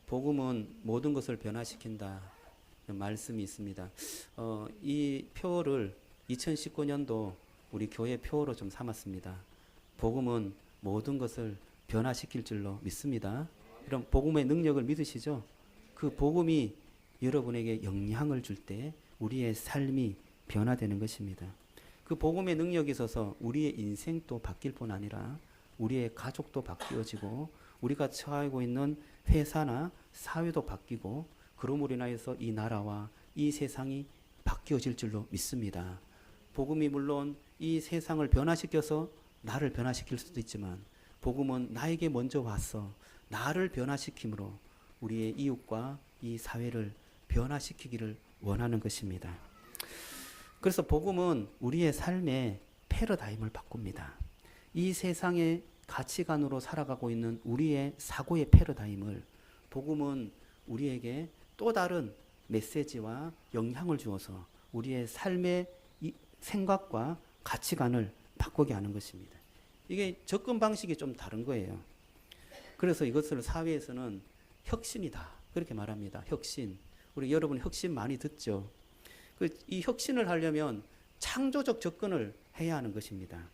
복음은 모든 것을 변화시킨다. 말씀이 있습니다. 이 표어를 2019년도 우리 교회 표어로 좀 삼았습니다. 복음은 모든 것을 변화시킬 줄로 믿습니다. 그럼 복음의 능력을 믿으시죠? 그 복음이 여러분에게 영향을 줄 때 우리의 삶이 변화되는 것입니다. 그 복음의 능력이 있어서 우리의 인생도 바뀔 뿐 아니라 우리의 가족도 바뀌어지고 우리가 처하고 있는 회사나 사회도 바뀌고 그러므로 인하여서 이 나라와 이 세상이 바뀌어질 줄로 믿습니다. 복음이 물론 이 세상을 변화시켜서 나를 변화시킬 수도 있지만 복음은 나에게 먼저 와서 나를 변화시킴으로 우리의 이웃과 이 사회를 변화시키기를 원하는 것입니다. 그래서 복음은 우리의 삶의 패러다임을 바꿉니다. 이 세상의 가치관으로 살아가고 있는 우리의 사고의 패러다임을 복음은 우리에게 또 다른 메시지와 영향을 주어서 우리의 삶의 생각과 가치관을 바꾸게 하는 것입니다. 이게 접근 방식이 좀 다른 거예요. 그래서 이것을 사회에서는 혁신이다 그렇게 말합니다. 혁신. 우리 여러분 혁신 많이 듣죠. 이 혁신을 하려면 창조적 접근을 해야 하는 것입니다.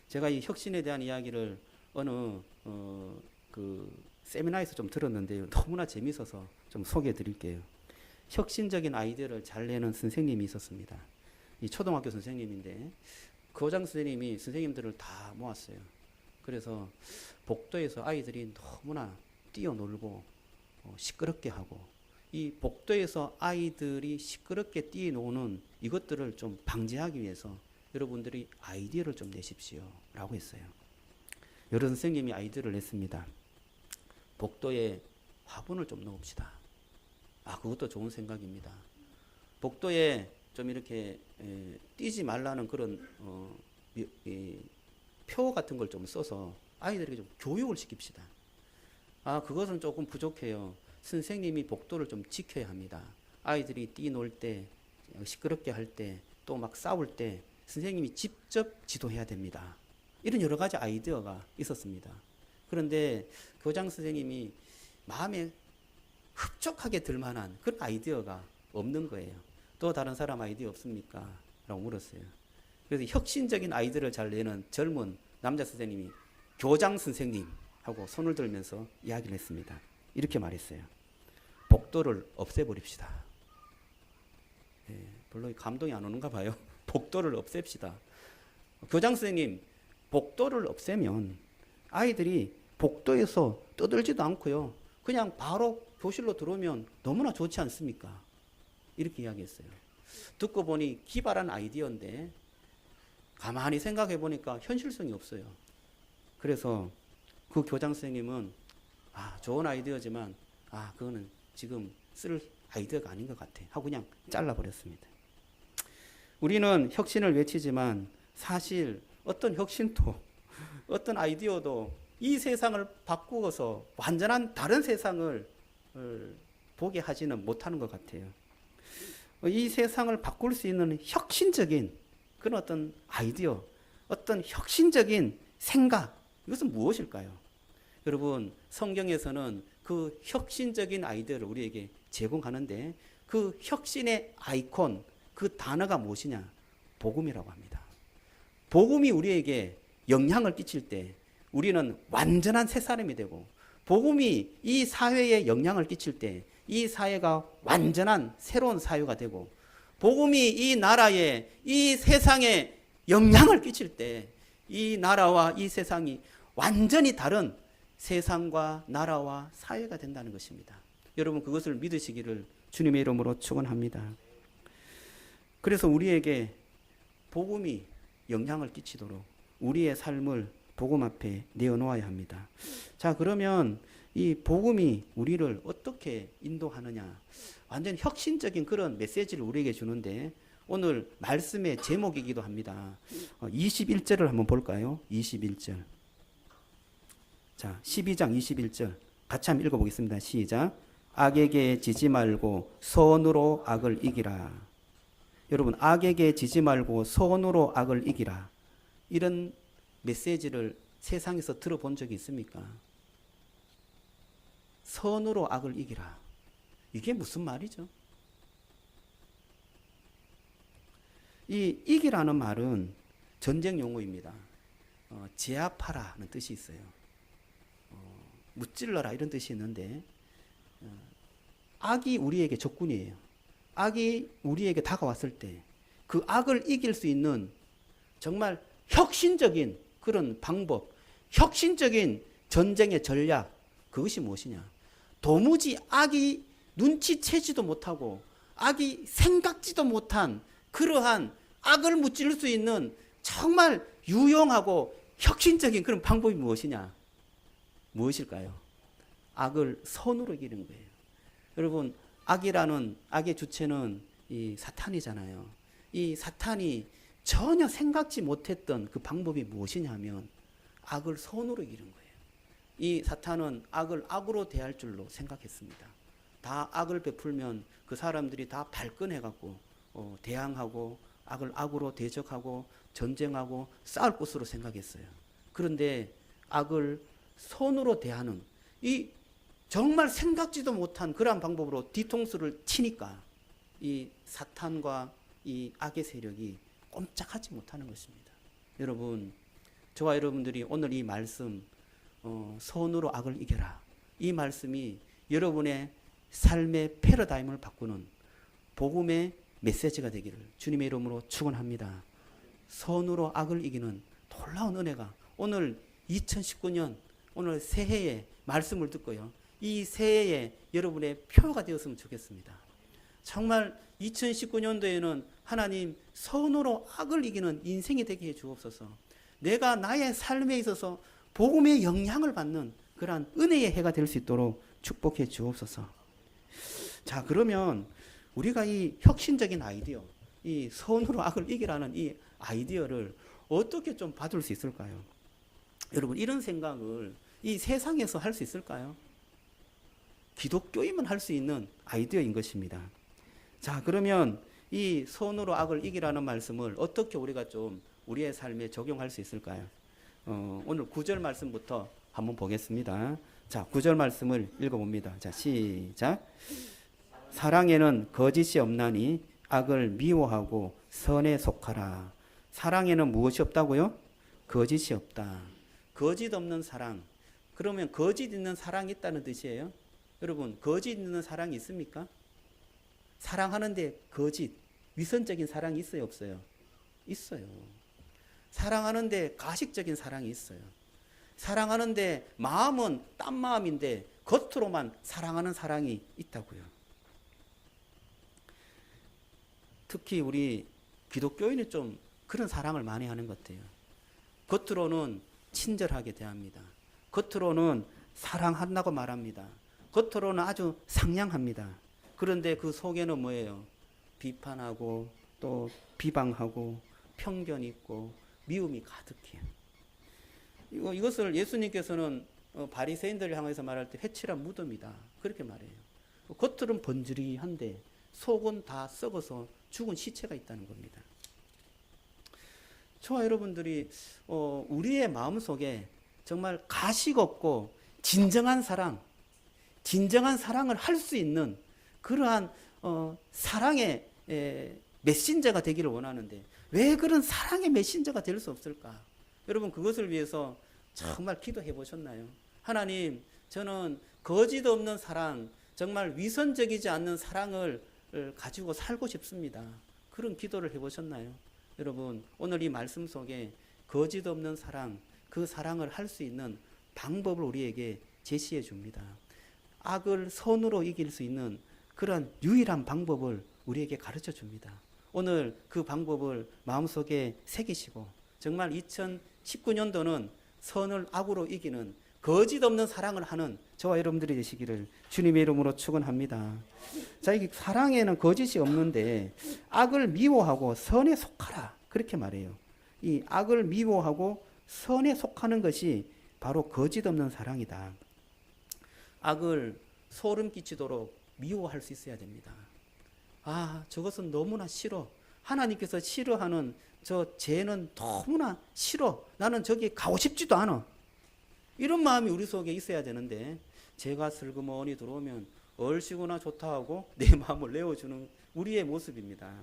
제가 이 혁신에 대한 이야기를 어느 그 세미나에서 좀 들었는데요. 너무나 재미있어서 좀 소개해 드릴게요. 혁신적인 아이디어를 잘 내는 선생님이 있었습니다. 이 초등학교 선생님인데 교장 선생님이 선생님들을 다 모았어요. 그래서 복도에서 아이들이 너무나 뛰어놀고 시끄럽게 하고 이 복도에서 아이들이 시끄럽게 뛰어노는 이것들을 좀 방지하기 위해서 여러분들이 아이디어를 좀 내십시오 라고 했어요. 여러 선생님이 아이디어를 냈습니다. 복도에 화분을 좀 넣읍시다. 그것도 좋은 생각입니다. 복도에 좀 이렇게 뛰지 말라는 그런 표 같은 걸 좀 써서 아이들에게 좀 교육을 시킵시다. 그것은 조금 부족해요. 선생님이 복도를 좀 지켜야 합니다. 아이들이 뛰놀 때, 시끄럽게 할 때, 또 막 싸울 때 선생님이 직접 지도해야 됩니다. 이런 여러 가지 아이디어가 있었습니다. 그런데 교장 선생님이 마음에 흡족하게 들만한 그런 아이디어가 없는 거예요. 또 다른 사람 아이디어 없습니까? 라고 물었어요. 그래서 혁신적인 아이디어를 잘 내는 젊은 남자 선생님이 교장 선생님 하고 손을 들면서 이야기를 했습니다. 이렇게 말했어요. 복도를 없애버립시다. 별로 감동이 안 오는가 봐요. 복도를 없앱시다. 교장 선생님, 복도를 없애면 아이들이 복도에서 떠들지도 않고요. 그냥 바로 교실로 들어오면 너무나 좋지 않습니까? 이렇게 이야기했어요. 듣고 보니 기발한 아이디어인데 가만히 생각해 보니까 현실성이 없어요. 그래서 그 교장 선생님은 좋은 아이디어지만 그거는 지금 쓸 아이디어가 아닌 것 같아 하고 그냥 잘라버렸습니다. 우리는 혁신을 외치지만 사실 어떤 혁신도 어떤 아이디어도 이 세상을 바꾸어서 완전한 다른 세상을 보게 하지는 못하는 것 같아요. 이 세상을 바꿀 수 있는 혁신적인 그런 어떤 아이디어, 어떤 혁신적인 생각, 이것은 무엇일까요? 여러분, 성경에서는 그 혁신적인 아이디어를 우리에게 제공하는데 그 혁신의 아이콘, 그 단어가 무엇이냐? 복음이라고 합니다. 복음이 우리에게 영향을 끼칠 때 우리는 완전한 새 사람이 되고 복음이 이 사회에 영향을 끼칠 때 이 사회가 완전한 새로운 사회가 되고 복음이 이 나라에 이 세상에 영향을 끼칠 때 이 나라와 이 세상이 완전히 다른 세상과 나라와 사회가 된다는 것입니다. 여러분 그것을 믿으시기를 주님의 이름으로 축원합니다. 그래서 우리에게 복음이 영향을 끼치도록 우리의 삶을 복음 앞에 내어놓아야 합니다. 자, 그러면 이 복음이 우리를 어떻게 인도하느냐? 완전 혁신적인 그런 메시지를 우리에게 주는데 오늘 말씀의 제목이기도 합니다. 21절을 한번 볼까요? 21절. 자, 12장 21절 같이 한번 읽어보겠습니다. 시작. 악에게 지지 말고 선으로 악을 이기라. 여러분, 악에게 지지 말고 선으로 악을 이기라. 이런 메시지를 세상에서 들어본 적이 있습니까? 선으로 악을 이기라. 이게 무슨 말이죠? 이 이기라는 말은 전쟁 용어입니다. 제압하라는 뜻이 있어요. 무찔러라 이런 뜻이 있는데 악이 우리에게 적군이에요. 악이 우리에게 다가왔을 때 그 악을 이길 수 있는 정말 혁신적인 그런 방법, 혁신적인 전쟁의 전략, 그것이 무엇이냐? 도무지 악이 눈치채지도 못하고 악이 생각지도 못한 그러한 악을 무찌를 수 있는 정말 유용하고 혁신적인 그런 방법이 무엇이냐? 무엇일까요? 악을 선으로 이기는 거예요. 여러분, 악의 주체는 이 사탄이잖아요. 이 사탄이 전혀 생각지 못했던 그 방법이 무엇이냐면 악을 선으로 이기는 거예요. 이 사탄은 악을 악으로 대할 줄로 생각했습니다. 다 악을 베풀면 그 사람들이 다 발끈해갖고 대항하고 악을 악으로 대적하고 전쟁하고 싸울 것으로 생각했어요. 그런데 악을 선으로 대하는 이 정말 생각지도 못한 그러한 방법으로 뒤통수를 치니까 이 사탄과 이 악의 세력이 꼼짝하지 못하는 것입니다. 여러분, 저와 여러분들이 오늘 이 말씀 선으로 악을 이겨라, 이 말씀이 여러분의 삶의 패러다임을 바꾸는 복음의 메시지가 되기를 주님의 이름으로 축원합니다. 선으로 악을 이기는 놀라운 은혜가 오늘 2019년 오늘 새해의 말씀을 듣고요, 이 새해에 여러분의 표가 되었으면 좋겠습니다. 정말 2019년도에는 하나님 선으로 악을 이기는 인생이 되게 해 주옵소서. 내가 나의 삶에 있어서 복음의 영향을 받는 그러한 은혜의 해가 될 수 있도록 축복해 주옵소서. 자, 그러면 우리가 이 혁신적인 아이디어, 이 선으로 악을 이기라는 이 아이디어를 어떻게 좀 받을 수 있을까요? 여러분, 이런 생각을 이 세상에서 할 수 있을까요? 기독교인만 할 수 있는 아이디어인 것입니다. 자, 그러면 이 선으로 악을 이기라는 말씀을 어떻게 우리가 좀 우리의 삶에 적용할 수 있을까요? 오늘 9절 말씀부터 한번 보겠습니다. 자, 9절 말씀을 읽어봅니다. 자, 시작. 사랑에는 거짓이 없나니 악을 미워하고 선에 속하라. 사랑에는 무엇이 없다고요? 거짓이 없다. 거짓 없는 사랑. 그러면 거짓 있는 사랑이 있다는 뜻이에요? 여러분, 거짓 있는 사랑이 있습니까? 사랑하는데 거짓, 위선적인 사랑이 있어요, 없어요? 있어요. 사랑하는데 가식적인 사랑이 있어요. 사랑하는데 마음은 딴 마음인데 겉으로만 사랑하는 사랑이 있다고요. 특히 우리 기독교인이 좀 그런 사랑을 많이 하는 것 같아요. 겉으로는 친절하게 대합니다. 겉으로는 사랑한다고 말합니다. 겉으로는 아주 상냥합니다. 그런데 그 속에는 뭐예요? 비판하고 또 비방하고 편견 있고 미움이 가득해요. 이것을 예수님께서는 바리새인들을 향해서 말할 때 회칠한 무덤이다, 그렇게 말해요. 겉으로는 번지르한데 속은 다 썩어서 죽은 시체가 있다는 겁니다. 저와 여러분들이 우리의 마음속에 정말 가식 없고 진정한 사랑을 할 수 있는 그러한 사랑의 메신저가 되기를 원하는데 왜 그런 사랑의 메신저가 될 수 없을까? 여러분, 그것을 위해서 정말 기도해 보셨나요? 하나님, 저는 거짓 없는 사랑, 정말 위선적이지 않는 사랑을 가지고 살고 싶습니다. 그런 기도를 해 보셨나요? 여러분, 오늘 이 말씀 속에 거짓 없는 사랑, 그 사랑을 할 수 있는 방법을 우리에게 제시해 줍니다. 악을 선으로 이길 수 있는 그런 유일한 방법을 우리에게 가르쳐 줍니다. 오늘 그 방법을 마음속에 새기시고 정말 2019년도는 선을 악으로 이기는 거짓 없는 사랑을 하는 저와 여러분들이 되시기를 주님의 이름으로 축원합니다. 자, 이 사랑에는 거짓이 없는데 악을 미워하고 선에 속하라, 그렇게 말해요. 이 악을 미워하고 선에 속하는 것이 바로 거짓 없는 사랑이다. 악을 소름 끼치도록 미워할 수 있어야 됩니다. 아, 저것은 너무나 싫어. 하나님께서 싫어하는 저 죄는 너무나 싫어. 나는 저기 가고 싶지도 않아. 이런 마음이 우리 속에 있어야 되는데 죄가 슬그머니 들어오면 얼씨구나 좋다 하고 내 마음을 내어주는 우리의 모습입니다.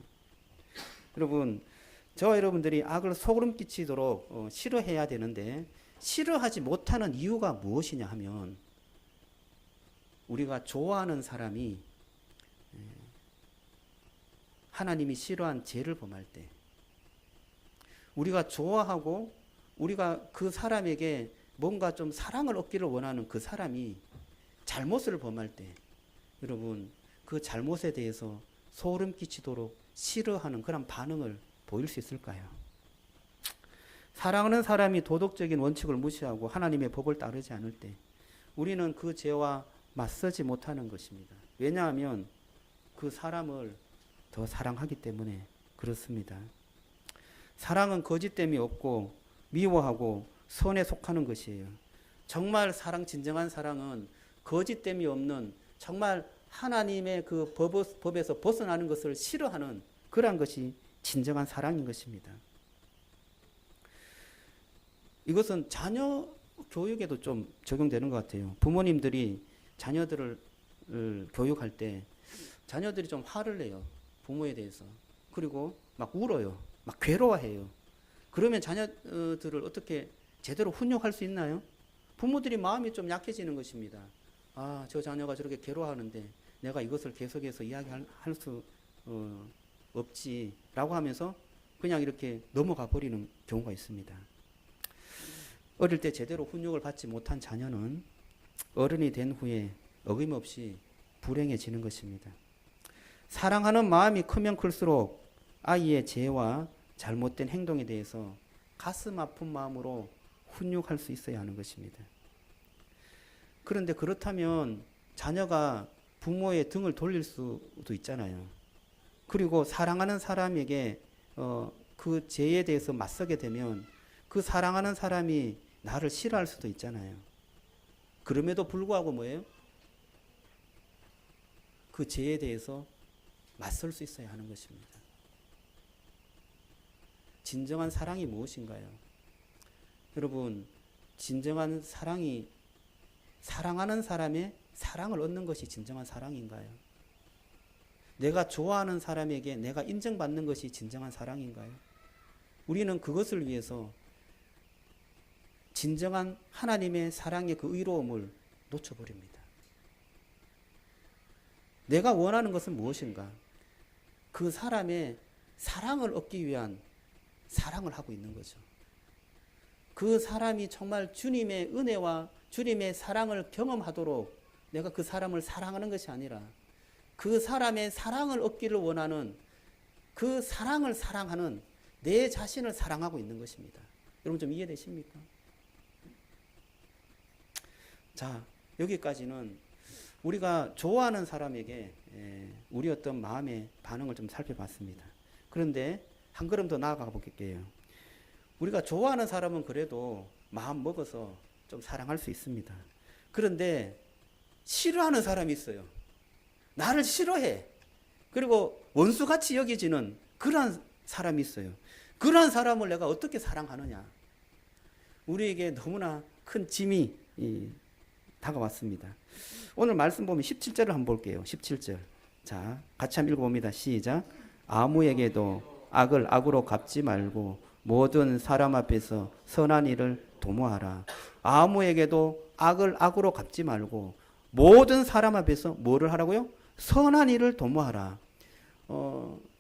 여러분, 저와 여러분들이 악을 소름 끼치도록 싫어해야 되는데 싫어하지 못하는 이유가 무엇이냐 하면 우리가 좋아하는 사람이 하나님이 싫어한 죄를 범할 때, 우리가 좋아하고 우리가 그 사람에게 뭔가 좀 사랑을 얻기를 원하는 그 사람이 잘못을 범할 때, 여러분 그 잘못에 대해서 소름 끼치도록 싫어하는 그런 반응을 보일 수 있을까요? 사랑하는 사람이 도덕적인 원칙을 무시하고 하나님의 법을 따르지 않을 때 우리는 그 죄와 맞서지 못하는 것입니다. 왜냐하면 그 사람을 더 사랑하기 때문에 그렇습니다. 사랑은 거짓됨이 없고 미워하고 선에 속하는 것이에요. 정말 사랑, 진정한 사랑은 거짓됨이 없는, 정말 하나님의 그 법에서 벗어나는 것을 싫어하는 그러한 것이 진정한 사랑인 것입니다. 이것은 자녀 교육에도 좀 적용되는 것 같아요. 부모님들이 자녀들을 교육할 때 자녀들이 좀 화를 내요. 부모에 대해서. 그리고 막 울어요. 막 괴로워해요. 그러면 자녀들을 어떻게 제대로 훈육할 수 있나요? 부모들이 마음이 좀 약해지는 것입니다. 아, 저 자녀가 저렇게 괴로워하는데 내가 이것을 계속해서 이야기할 수 없지라고 하면서 그냥 이렇게 넘어가 버리는 경우가 있습니다. 어릴 때 제대로 훈육을 받지 못한 자녀는 어른이 된 후에 어김없이 불행해지는 것입니다. 사랑하는 마음이 크면 클수록 아이의 죄와 잘못된 행동에 대해서 가슴 아픈 마음으로 훈육할 수 있어야 하는 것입니다. 그런데 그렇다면 자녀가 부모의 등을 돌릴 수도 있잖아요. 그리고 사랑하는 사람에게 그 죄에 대해서 맞서게 되면 그 사랑하는 사람이 나를 싫어할 수도 있잖아요. 그럼에도 불구하고 뭐예요? 그 죄에 대해서 맞설 수 있어야 하는 것입니다. 진정한 사랑이 무엇인가요? 여러분, 진정한 사랑이 사랑하는 사람의 사랑을 얻는 것이 진정한 사랑인가요? 내가 좋아하는 사람에게 내가 인정받는 것이 진정한 사랑인가요? 우리는 그것을 위해서 진정한 하나님의 사랑의 그 의로움을 놓쳐버립니다. 내가 원하는 것은 무엇인가? 그 사람의 사랑을 얻기 위한 사랑을 하고 있는 거죠. 그 사람이 정말 주님의 은혜와 주님의 사랑을 경험하도록 내가 그 사람을 사랑하는 것이 아니라 그 사람의 사랑을 얻기를 원하는, 그 사랑을 사랑하는 내 자신을 사랑하고 있는 것입니다. 여러분 좀 이해되십니까? 자, 여기까지는 우리가 좋아하는 사람에게 우리 어떤 마음의 반응을 좀 살펴봤습니다. 그런데 한 걸음 더 나아가 볼게요. 우리가 좋아하는 사람은 그래도 마음 먹어서 좀 사랑할 수 있습니다. 그런데 싫어하는 사람이 있어요. 나를 싫어해. 그리고 원수같이 여기지는 그러한 사람이 있어요. 그러한 사람을 내가 어떻게 사랑하느냐. 우리에게 너무나 큰 짐이 다가왔습니다. 오늘 말씀 보면 17절을 한번 볼게요. 17절. 자, 같이 한번 읽어봅니다. 시작. 아무에게도 악을 악으로 갚지 말고 모든 사람 앞에서 선한 일을 도모하라. 아무에게도 악을 악으로 갚지 말고 모든 사람 앞에서 뭐를 하라고요? 선한 일을 도모하라.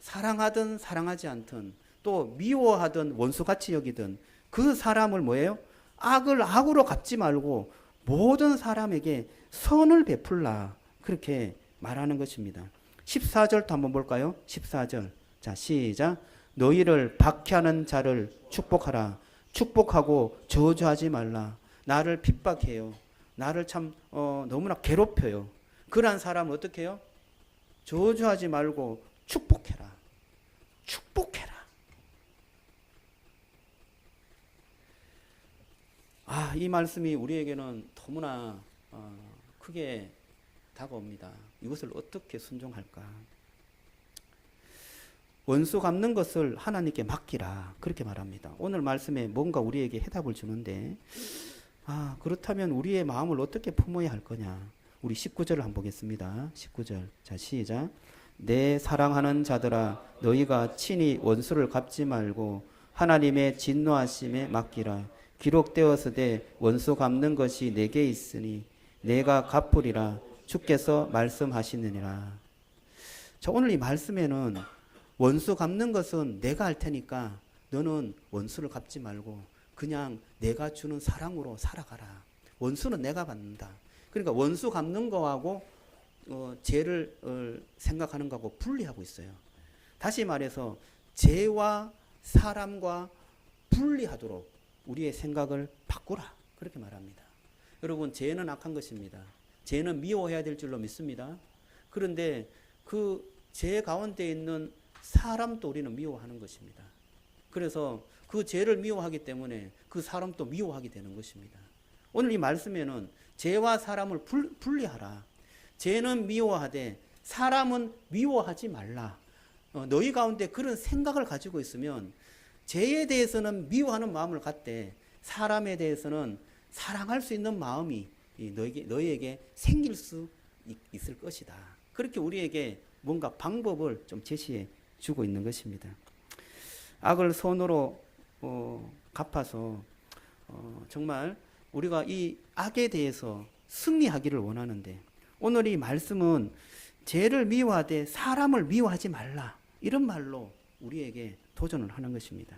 사랑하든 사랑하지 않든 또 미워하든 원수같이 여기든 그 사람을 뭐예요? 악을 악으로 갚지 말고 모든 사람에게 선을 베풀라. 그렇게 말하는 것입니다. 14절도 한번 볼까요? 14절. 자, 시작. 너희를 박해하는 자를 축복하라. 축복하고 저주하지 말라. 나를 핍박해요. 나를 참 너무나 괴롭혀요. 그러한 사람은 어떻게 해요? 저주하지 말고 축복해라. 축복해라. 아, 이 말씀이 우리에게는 너무나 크게 다가옵니다. 이것을 어떻게 순종할까? 원수 갚는 것을 하나님께 맡기라. 그렇게 말합니다. 오늘 말씀에 뭔가 우리에게 해답을 주는데 그렇다면 우리의 마음을 어떻게 품어야 할 거냐? 우리 19절을 한번 보겠습니다. 19절. 자, 시작. 내 사랑하는 자들아, 너희가 친히 원수를 갚지 말고 하나님의 진노하심에 맡기라. 기록되었으되 원수 갚는 것이 내게 있으니 내가 갚으리라. 주께서 말씀하시느니라. 자, 오늘 이 말씀에는 원수 갚는 것은 내가 할 테니까 너는 원수를 갚지 말고 그냥 내가 주는 사랑으로 살아가라. 원수는 내가 받는다. 그러니까 원수 갚는 거하고 죄를 생각하는 거하고 분리하고 있어요. 다시 말해서 죄와 사람과 분리하도록 우리의 생각을 바꾸라. 그렇게 말합니다. 여러분, 죄는 악한 것입니다. 죄는 미워해야 될 줄로 믿습니다. 그런데 그 죄 가운데 있는 사람도 우리는 미워하는 것입니다. 그래서 그 죄를 미워하기 때문에 그 사람도 미워하게 되는 것입니다. 오늘 이 말씀에는 죄와 사람을 분리하라. 죄는 미워하되 사람은 미워하지 말라. 너희 가운데 그런 생각을 가지고 있으면 죄에 대해서는 미워하는 마음을 갖되 사람에 대해서는 사랑할 수 있는 마음이 너희에게 생길 수 있을 것이다. 그렇게 우리에게 뭔가 방법을 좀 제시해 주고 있는 것입니다. 악을 선으로 갚아서 정말 우리가 이 악에 대해서 승리하기를 원하는데 오늘 이 말씀은 죄를 미워하되 사람을 미워하지 말라. 이런 말로 우리에게 도전을 하는 것입니다.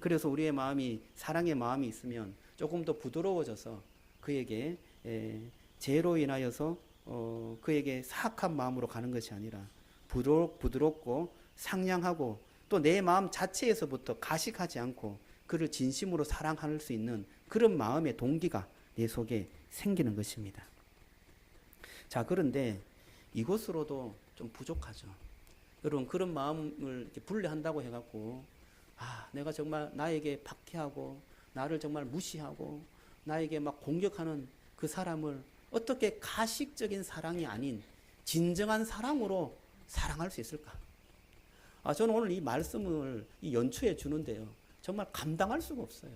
그래서 우리의 마음이 사랑의 마음이 있으면 조금 더 부드러워져서 그에게 죄로 인하여서 그에게 사악한 마음으로 가는 것이 아니라 부드럽고 상냥하고 또 내 마음 자체에서부터 가식하지 않고 그를 진심으로 사랑할 수 있는 그런 마음의 동기가 내 속에 생기는 것입니다. 자, 그런데 이것으로도 좀 부족하죠. 여러분, 그런 마음을 이렇게 분리한다고 해갖고 내가 정말 나에게 박해하고 나를 정말 무시하고 나에게 막 공격하는 그 사람을 어떻게 가식적인 사랑이 아닌 진정한 사랑으로 사랑할 수 있을까? 저는 오늘 이 말씀을 이 연초에 주는데요. 정말 감당할 수가 없어요.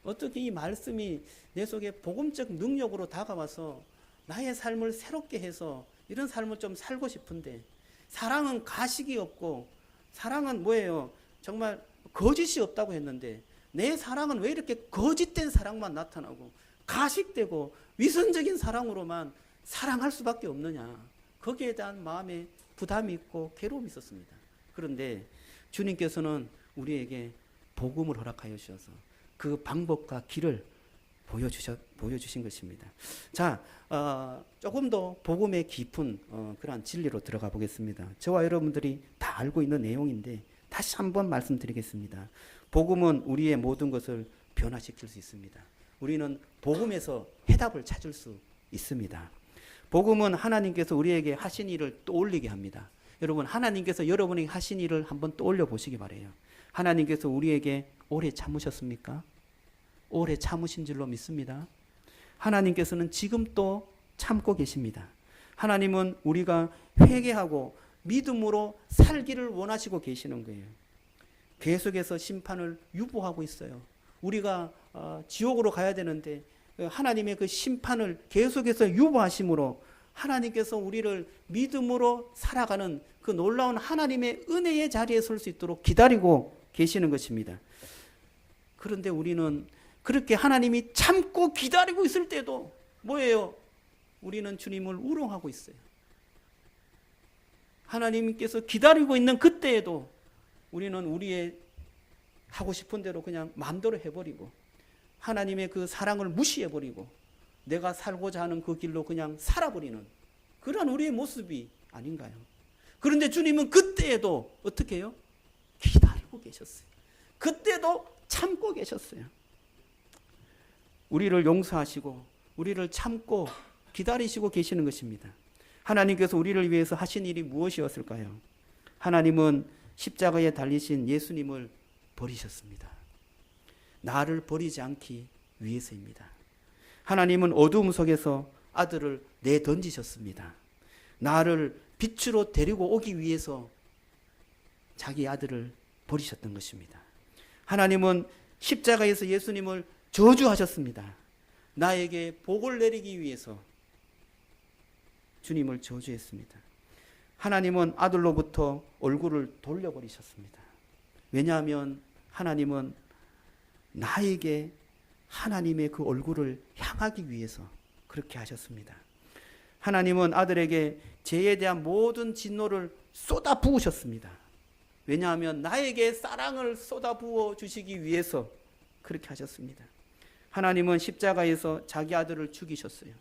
어떻게 이 말씀이 내 속에 복음적 능력으로 다가와서 나의 삶을 새롭게 해서 이런 삶을 좀 살고 싶은데 사랑은 가식이 없고 사랑은 뭐예요? 정말 거짓이 없다고 했는데 내 사랑은 왜 이렇게 거짓된 사랑만 나타나고 가식되고 위선적인 사랑으로만 사랑할 수밖에 없느냐. 거기에 대한 마음에 부담이 있고 괴로움이 있었습니다. 그런데 주님께서는 우리에게 복음을 허락하여 주셔서 그 방법과 길을 보여주신 것입니다. 자, 조금 더 복음의 깊은 그러한 진리로 들어가 보겠습니다. 저와 여러분들이 다 알고 있는 내용인데 다시 한번 말씀드리겠습니다. 복음은 우리의 모든 것을 변화시킬 수 있습니다. 우리는 복음에서 해답을 찾을 수 있습니다. 복음은 하나님께서 우리에게 하신 일을 떠올리게 합니다. 여러분, 하나님께서 여러분에게 하신 일을 한번 떠올려 보시기 바라요. 하나님께서 우리에게 오래 참으셨습니까? 오래 참으신 줄로 믿습니다. 하나님께서는 지금 또 참고 계십니다. 하나님은 우리가 회개하고 믿음으로 살기를 원하시고 계시는 거예요. 계속해서 심판을 유보하고 있어요. 우리가 지옥으로 가야 되는데 하나님의 그 심판을 계속해서 유보하심으로 하나님께서 우리를 믿음으로 살아가는 그 놀라운 하나님의 은혜의 자리에 설 수 있도록 기다리고 계시는 것입니다. 그런데 우리는 그렇게 하나님이 참고 기다리고 있을 때도 뭐예요? 우리는 주님을 우롱하고 있어요. 하나님께서 기다리고 있는 그때에도 우리는 우리의 하고 싶은 대로 그냥 마음대로 해버리고 하나님의 그 사랑을 무시해버리고 내가 살고자 하는 그 길로 그냥 살아버리는 그런 우리의 모습이 아닌가요? 그런데 주님은 그때에도 어떻게 해요? 기다리고 계셨어요. 그때도 참고 계셨어요. 우리를 용서하시고 우리를 참고 기다리시고 계시는 것입니다. 하나님께서 우리를 위해서 하신 일이 무엇이었을까요? 하나님은 십자가에 달리신 예수님을 버리셨습니다. 나를 버리지 않기 위해서입니다. 하나님은 어두움 속에서 아들을 내던지셨습니다. 나를 빛으로 데리고 오기 위해서 자기 아들을 버리셨던 것입니다. 하나님은 십자가에서 예수님을 저주하셨습니다. 나에게 복을 내리기 위해서 주님을 저주했습니다. 하나님은 아들로부터 얼굴을 돌려버리셨습니다. 왜냐하면 하나님은 나에게 하나님의 그 얼굴을 향하기 위해서 그렇게 하셨습니다. 하나님은 아들에게 죄에 대한 모든 진노를 쏟아 부으셨습니다. 왜냐하면 나에게 사랑을 쏟아 부어 주시기 위해서 그렇게 하셨습니다. 하나님은 십자가에서 자기 아들을 죽이셨어요.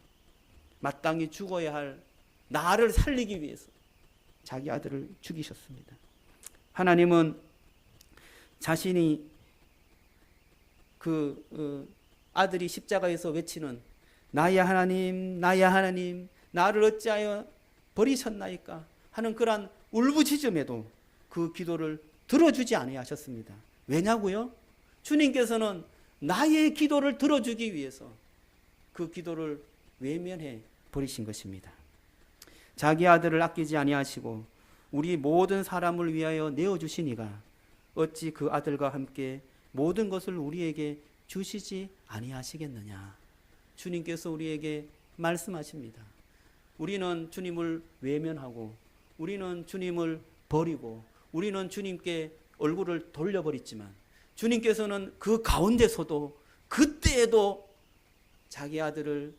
마땅히 죽어야 할 나를 살리기 위해서 자기 아들을 죽이셨습니다. 하나님은 자신이 아들이 십자가에서 외치는 나의 하나님, 나의 하나님, 나를 어찌하여 버리셨나이까 하는 그러한 울부짖음에도 그 기도를 들어주지 아니하셨습니다. 왜냐고요? 주님께서는 나의 기도를 들어주기 위해서 그 기도를 외면해 버리신 것입니다. 자기 아들을 아끼지 아니하시고 우리 모든 사람을 위하여 내어주시니가 어찌 그 아들과 함께 모든 것을 우리에게 주시지 아니하시겠느냐. 주님께서 우리에게 말씀하십니다. 우리는 주님을 외면하고 우리는 주님을 버리고 우리는 주님께 얼굴을 돌려버렸지만 주님께서는 그 가운데서도 그때에도 자기 아들을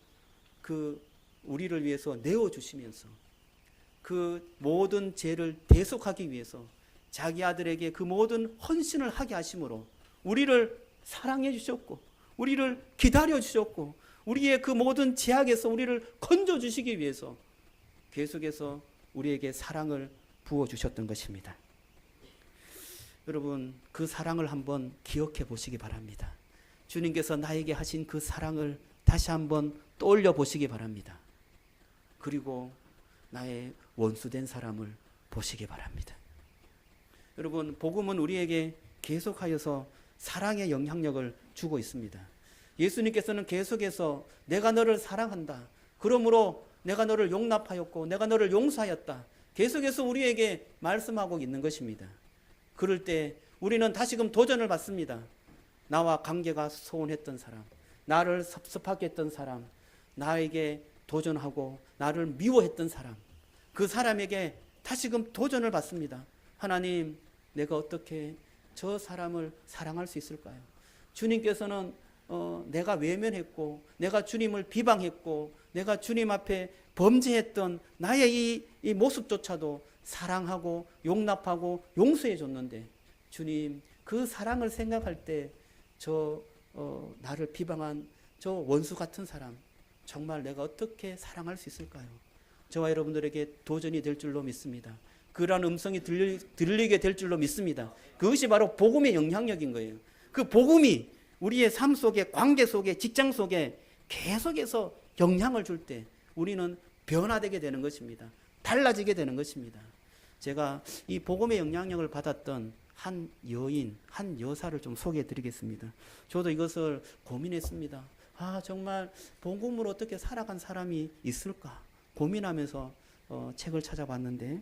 우리를 위해서 내어주시면서 그 모든 죄를 대속하기 위해서 자기 아들에게 그 모든 헌신을 하게 하심으로 우리를 사랑해 주셨고 우리를 기다려 주셨고 우리의 그 모든 죄악에서 우리를 건져 주시기 위해서 계속해서 우리에게 사랑을 부어 주셨던 것입니다. 여러분, 그 사랑을 한번 기억해 보시기 바랍니다. 주님께서 나에게 하신 그 사랑을 다시 한번 떠올려 보시기 바랍니다. 그리고 나의 원수된 사람을 보시기 바랍니다. 여러분, 복음은 우리에게 계속하여서 사랑의 영향력을 주고 있습니다. 예수님께서는 계속해서 내가 너를 사랑한다. 그러므로 내가 너를 용납하였고 내가 너를 용서하였다. 계속해서 우리에게 말씀하고 있는 것입니다. 그럴 때 우리는 다시금 도전을 받습니다. 나와 관계가 소원했던 사람, 나를 섭섭하게 했던 사람, 나에게 도전하고 나를 미워했던 사람, 그 사람에게 다시금 도전을 받습니다. 하나님, 내가 어떻게 저 사람을 사랑할 수 있을까요? 주님께서는 내가 외면했고 내가 주님을 비방했고 내가 주님 앞에 범죄했던 나의 이 모습조차도 사랑하고 용납하고 용서해 줬는데 주님, 그 사랑을 생각할 때 나를 비방한 저 원수 같은 사람 정말 내가 어떻게 사랑할 수 있을까요? 저와 여러분들에게 도전이 될 줄로 믿습니다. 그러한 음성이 들리게 될 줄로 믿습니다. 그것이 바로 복음의 영향력인 거예요. 그 복음이 우리의 삶 속에, 관계 속에, 직장 속에 계속해서 영향을 줄 때 우리는 변화되게 되는 것입니다. 달라지게 되는 것입니다. 제가 이 복음의 영향력을 받았던 한 여인, 한 여사를 좀 소개해 드리겠습니다. 저도 이것을 고민했습니다. 정말 복음으로 어떻게 살아간 사람이 있을까 고민하면서 책을 찾아봤는데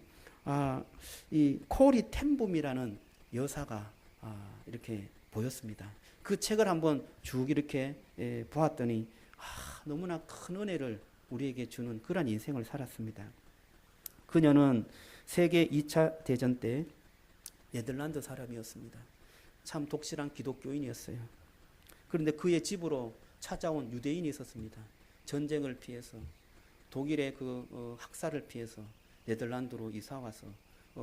이 코리 텐붐이라는 여사가 이렇게 보였습니다. 그 책을 한번 쭉 이렇게 보았더니 너무나 큰 은혜를 우리에게 주는 그런 인생을 살았습니다. 그녀는 세계 2차 대전 때 네덜란드 사람이었습니다. 참 독실한 기독교인이었어요. 그런데 그의 집으로 찾아온 유대인이 있었습니다. 전쟁을 피해서 독일의 그 학살을 피해서 네덜란드로 이사와서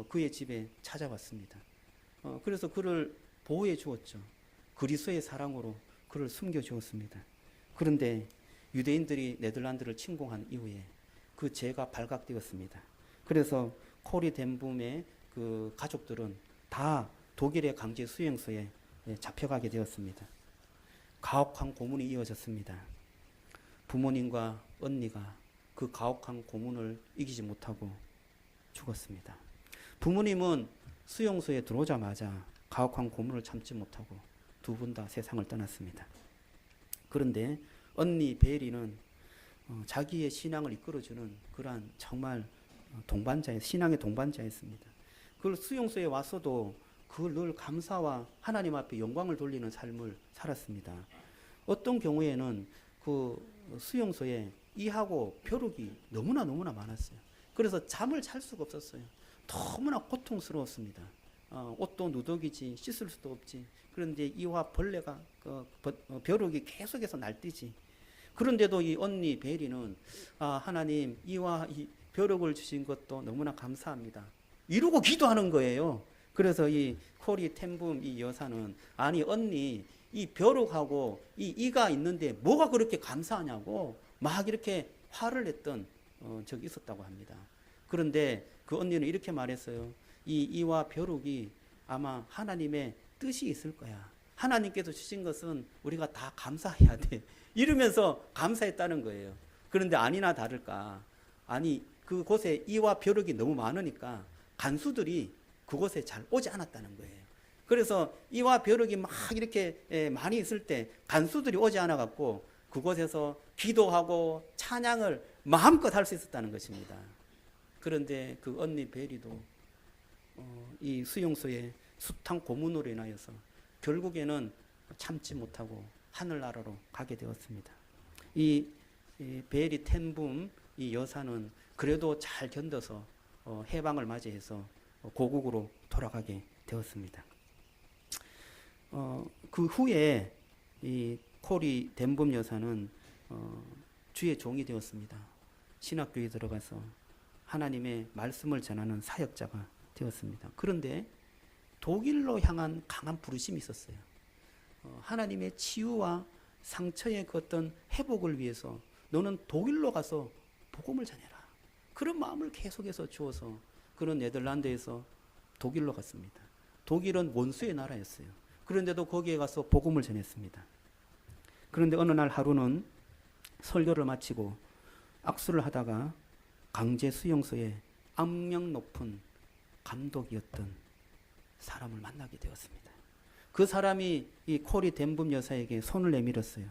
그의 집에 찾아왔습니다. 그래서 그를 보호해 주었죠. 그리스도의 사랑으로 그를 숨겨주었습니다. 그런데 유대인들이 네덜란드를 침공한 이후에 그 죄가 발각되었습니다. 그래서 코리 텐붐의 그 가족들은 다 독일의 강제 수용소에 잡혀가게 되었습니다. 가혹한 고문이 이어졌습니다. 부모님과 언니가 그 가혹한 고문을 이기지 못하고 죽었습니다. 부모님은 수용소에 들어오자마자 가혹한 고문을 참지 못하고 두 분 다 세상을 떠났습니다. 그런데 언니 베리는 자기의 신앙을 이끌어주는 그러한 정말 신앙의 동반자였습니다. 그걸 수용소에 와서도 그걸 늘 감사와 하나님 앞에 영광을 돌리는 삶을 살았습니다. 어떤 경우에는 그 수용소에 이하고 벼룩이 너무나 많았어요. 그래서 잠을 잘 수가 없었어요. 너무나 고통스러웠습니다. 옷도 누더기지, 씻을 수도 없지. 그런데 이와 벌레가 벼룩이 계속해서 날뛰지. 그런데도 이 언니 베리는 하나님 이와 이 벼룩을 주신 것도 너무나 감사합니다. 이러고 기도하는 거예요. 그래서 이 코리 텐붐 이 여사는 아니 언니 이 벼룩하고 이 이가 있는데 뭐가 그렇게 감사하냐고 막 이렇게 화를 냈던 적이 있었다고 합니다. 그런데 그 언니는 이렇게 말했어요. 이 이와 벼룩이 아마 하나님의 뜻이 있을 거야. 하나님께서 주신 것은 우리가 다 감사해야 돼. 이러면서 감사했다는 거예요. 그런데 아니나 다를까. 아니 그곳에 이와 벼룩이 너무 많으니까 간수들이 그곳에 잘 오지 않았다는 거예요. 그래서 이와 벼룩이 막 이렇게 많이 있을 때 간수들이 오지 않아 갖고 그곳에서 기도하고 찬양을 마음껏 할 수 있었다는 것입니다. 그런데 그 언니 베리도 이 수용소의 숱한 고문으로 인하여서 결국에는 참지 못하고 하늘나라로 가게 되었습니다. 이 베리 텐붐 이 여사는 그래도 잘 견뎌서 해방을 맞이해서 고국으로 돌아가게 되었습니다. 그 후에 이 코리 덴붐 여사는 주의 종이 되었습니다. 신학교에 들어가서 하나님의 말씀을 전하는 사역자가 되었습니다. 그런데 독일로 향한 강한 부르심이 있었어요. 하나님의 치유와 상처의 그 어떤 회복을 위해서 너는 독일로 가서 복음을 전해라. 그런 마음을 계속해서 주어서 그런 네덜란드에서 독일로 갔습니다. 독일은 원수의 나라였어요. 그런데도 거기에 가서 복음을 전했습니다. 그런데 어느 날 하루는 설교를 마치고 악수를 하다가 강제 수용소에 악명 높은 감독이었던 사람을 만나게 되었습니다. 그 사람이 이 코리 덴붐 여사에게 손을 내밀었어요.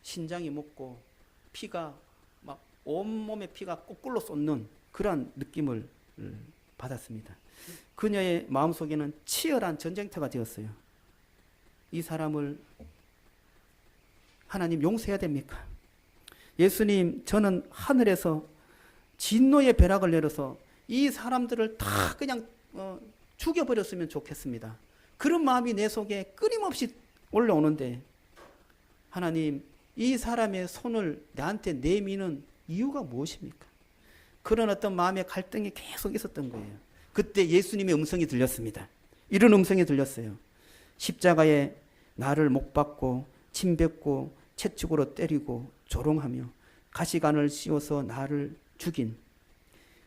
신장이 묻고 피가 막 온몸에 피가 거꾸로 쏟는 그러한 느낌을 받았습니다. 그녀의 마음속에는 치열한 전쟁터가 되었어요. 이 사람을 하나님 용서해야 됩니까? 예수님, 저는 하늘에서 진노의 벼락을 내려서 이 사람들을 다 그냥 죽여버렸으면 좋겠습니다. 그런 마음이 내 속에 끊임없이 올라오는데 하나님, 이 사람의 손을 나한테 내미는 이유가 무엇입니까? 그런 어떤 마음의 갈등이 계속 있었던 거예요. 그때 예수님의 음성이 들렸습니다. 이런 음성이 들렸어요. 십자가에 나를 못 박고 침뱉고 채찍으로 때리고 조롱하며 가시관을 씌워서 나를 죽인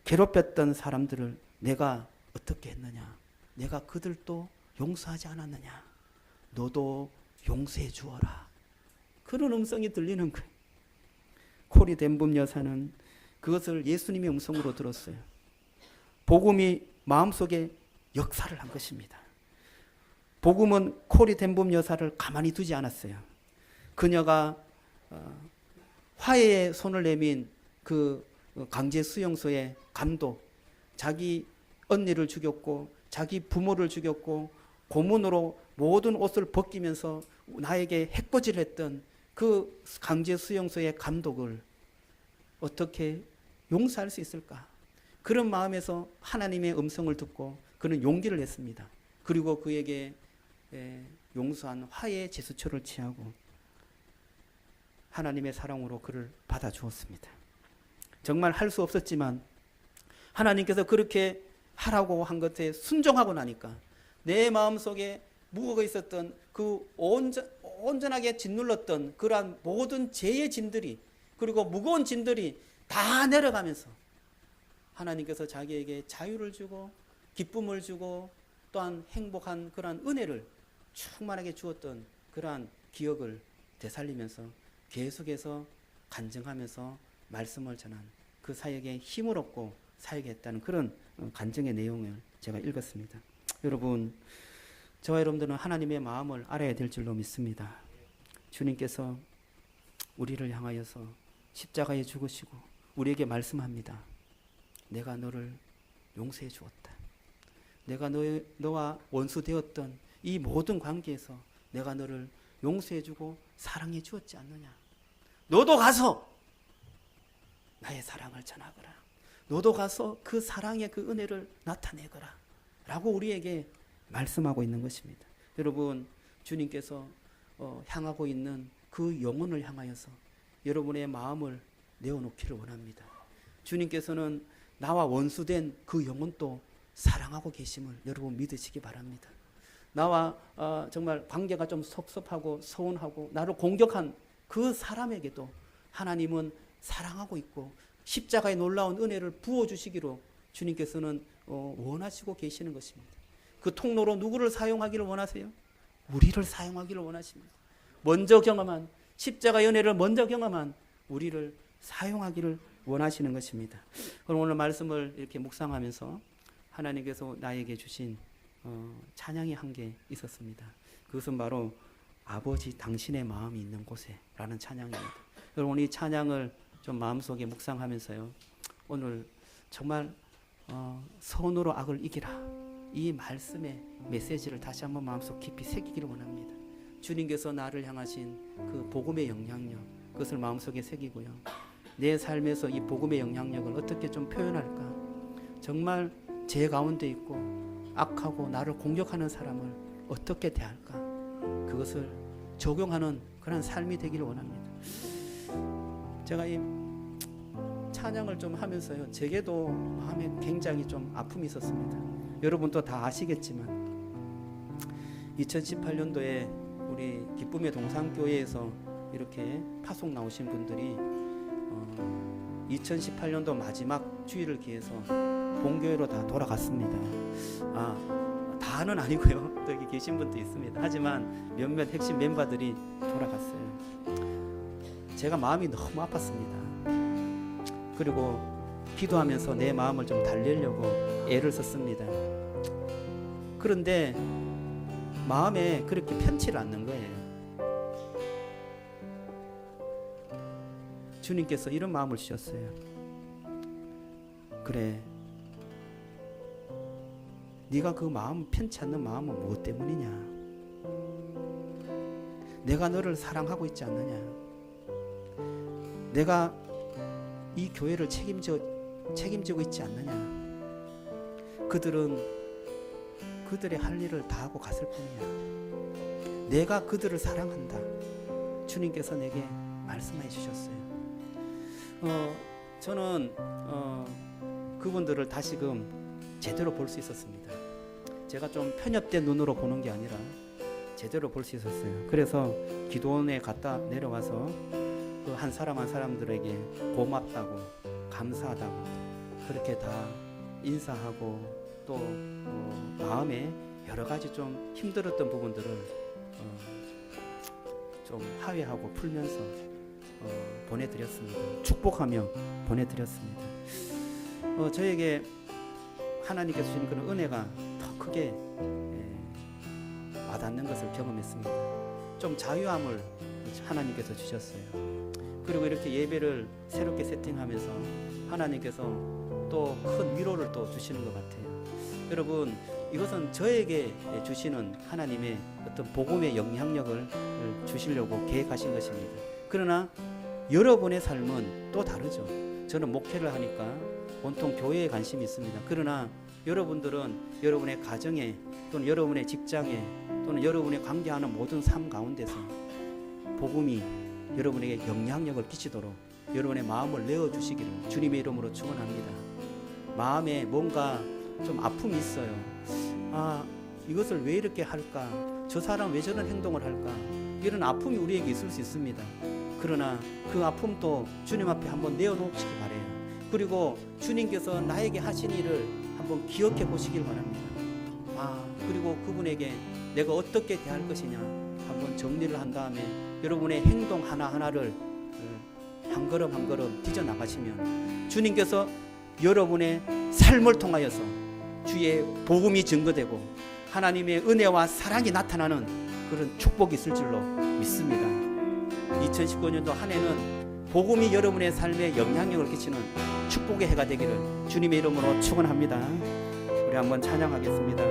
괴롭혔던 사람들을 내가 어떻게 했느냐? 내가 그들도 용서하지 않았느냐? 너도 용서해 주어라. 그런 음성이 들리는 거예요. 코리 덴붐 여사는 그것을 예수님의 음성으로 들었어요. 복음이 마음속에 역사를 한 것입니다. 복음은 코리 덴붐 여사를 가만히 두지 않았어요. 그녀가 화해의 손을 내민 그 강제 수용소의 감독, 자기 언니를 죽였고 자기 부모를 죽였고 고문으로 모든 옷을 벗기면서 나에게 해코지했던 그 강제 수용소의 감독을 어떻게 용서할 수 있을까? 그런 마음에서 하나님의 음성을 듣고 그는 용기를 냈습니다. 그리고 그에게 용서한 화해의 제스처를 취하고 하나님의 사랑으로 그를 받아주었습니다. 정말 할 수 없었지만 하나님께서 그렇게 하라고 한 것에 순종하고 나니까 내 마음속에 묵어 있었던 그 온전하게 짓눌렀던 그러한 모든 죄의 짐들이 그리고 무거운 짐들이 다 내려가면서 하나님께서 자기에게 자유를 주고 기쁨을 주고 또한 행복한 그러한 은혜를 충만하게 주었던 그러한 기억을 되살리면서 계속해서 간증하면서 말씀을 전한 그 사역에 힘을 얻고 사역했다는 그런 간증의 내용을 제가 읽었습니다. 여러분, 저와 여러분들은 하나님의 마음을 알아야 될 줄로 믿습니다. 주님께서 우리를 향하여서 십자가에 죽으시고 우리에게 말씀합니다. 내가 너를 용서해 주었다. 내가 너와 원수 되었던 이 모든 관계에서 내가 너를 용서해 주고 사랑해 주었지 않느냐. 너도 가서 나의 사랑을 전하거라. 너도 가서 그 사랑의 그 은혜를 나타내거라 라고 우리에게 말씀하고 있는 것입니다. 여러분, 주님께서 향하고 있는 그 영혼을 향하여서 여러분의 마음을 내어놓기를 원합니다. 주님께서는 나와 원수된 그 영혼도 사랑하고 계심을 여러분 믿으시기 바랍니다. 나와 정말 관계가 좀 섭섭하고 서운하고 나를 공격한 그 사람에게도 하나님은 사랑하고 있고 십자가의 놀라운 은혜를 부어주시기로 주님께서는 원하시고 계시는 것입니다. 그 통로로 누구를 사용하기를 원하세요? 우리를 사용하기를 원하십니다. 먼저 경험한 십자가의 은혜를 먼저 경험한 우리를 사용하기를 원하시는 것입니다. 그럼 오늘 말씀을 이렇게 묵상하면서 하나님께서 나에게 주신 찬양이 한 게 있었습니다. 그것은 바로 아버지 당신의 마음이 있는 곳에 라는 찬양입니다. 여러분, 이 찬양을 좀 마음속에 묵상하면서요, 오늘 정말 선으로 악을 이기라, 이 말씀의 메시지를 다시 한번 마음속 깊이 새기기를 원합니다. 주님께서 나를 향하신 그 복음의 영향력, 그것을 마음속에 새기고요, 내 삶에서 이 복음의 영향력을 어떻게 좀 표현할까, 정말 제 가운데 있고 악하고 나를 공격하는 사람을 어떻게 대할까, 그것을 적용하는 그런 삶이 되기를 원합니다. 제가 이 찬양을 좀 하면서요, 제게도 마음에 굉장히 좀 아픔이 있었습니다. 여러분도 다 아시겠지만 2018년도에 우리 기쁨의 동산교회에서 이렇게 파송 나오신 분들이 2018년도 마지막 주일을 기해서 본교회로 다 돌아갔습니다. 다는 아니고요, 또 여기 계신 분도 있습니다. 하지만 몇몇 핵심 멤버들이 돌아갔어요. 제가 마음이 너무 아팠습니다. 그리고 기도하면서 내 마음을 좀 달래려고 애를 썼습니다. 그런데 마음에 그렇게 편치를 않는 거예요. 주님께서 이런 마음을 주셨어요. 그래, 네가 그 마음 편치 않는 마음은 무엇 때문이냐? 내가 너를 사랑하고 있지 않느냐? 내가 이 교회를 책임지고 있지 않느냐? 그들은 그들의 할 일을 다 하고 갔을 뿐이야. 내가 그들을 사랑한다. 주님께서 내게 말씀해 주셨어요. 저는 그분들을 다시금 제대로 볼 수 있었습니다. 제가 좀 편협된 눈으로 보는 게 아니라 제대로 볼 수 있었어요. 그래서 기도원에 갔다 내려와서 그 한 사람 한 사람들에게 고맙다고, 감사하다고 그렇게 다 인사하고, 또 마음에 여러 가지 좀 힘들었던 부분들을 좀 화해하고 풀면서 보내드렸습니다. 축복하며 보내드렸습니다. 저에게 하나님께서 주신 그런 은혜가 더 크게 와닿는 것을 경험했습니다. 좀 자유함을 하나님께서 주셨어요. 그리고 이렇게 예배를 새롭게 세팅하면서 하나님께서 또 큰 위로를 또 주시는 것 같아요. 여러분, 이것은 저에게 주시는 하나님의 어떤 복음의 영향력을 주시려고 계획하신 것입니다. 그러나 여러분의 삶은 또 다르죠. 저는 목회를 하니까 온통 교회에 관심이 있습니다. 그러나 여러분들은 여러분의 가정에, 또는 여러분의 직장에, 또는 여러분의 관계하는 모든 삶 가운데서 복음이 여러분에게 영향력을 끼치도록 여러분의 마음을 내어주시기를 주님의 이름으로 축원합니다. 마음에 뭔가 좀 아픔이 있어요. 이것을 왜 이렇게 할까? 저 사람 왜 저런 행동을 할까? 이런 아픔이 우리에게 있을 수 있습니다. 그러나 그 아픔도 주님 앞에 한번 내어놓으시기 바래요. 그리고 주님께서 나에게 하신 일을 한번 기억해 보시길 바랍니다. 그리고 그분에게 내가 어떻게 대할 것이냐 한번 정리를 한 다음에 여러분의 행동 하나하나를 한 걸음 한 걸음 뒤져나가시면 주님께서 여러분의 삶을 통하여서 주의 복음이 증거되고 하나님의 은혜와 사랑이 나타나는 그런 축복이 있을 줄로 믿습니다. 2019년도 한 해는 복음이 여러분의 삶에 영향력을 끼치는 축복의 해가 되기를 주님의 이름으로 축원합니다. 우리 한번 찬양하겠습니다.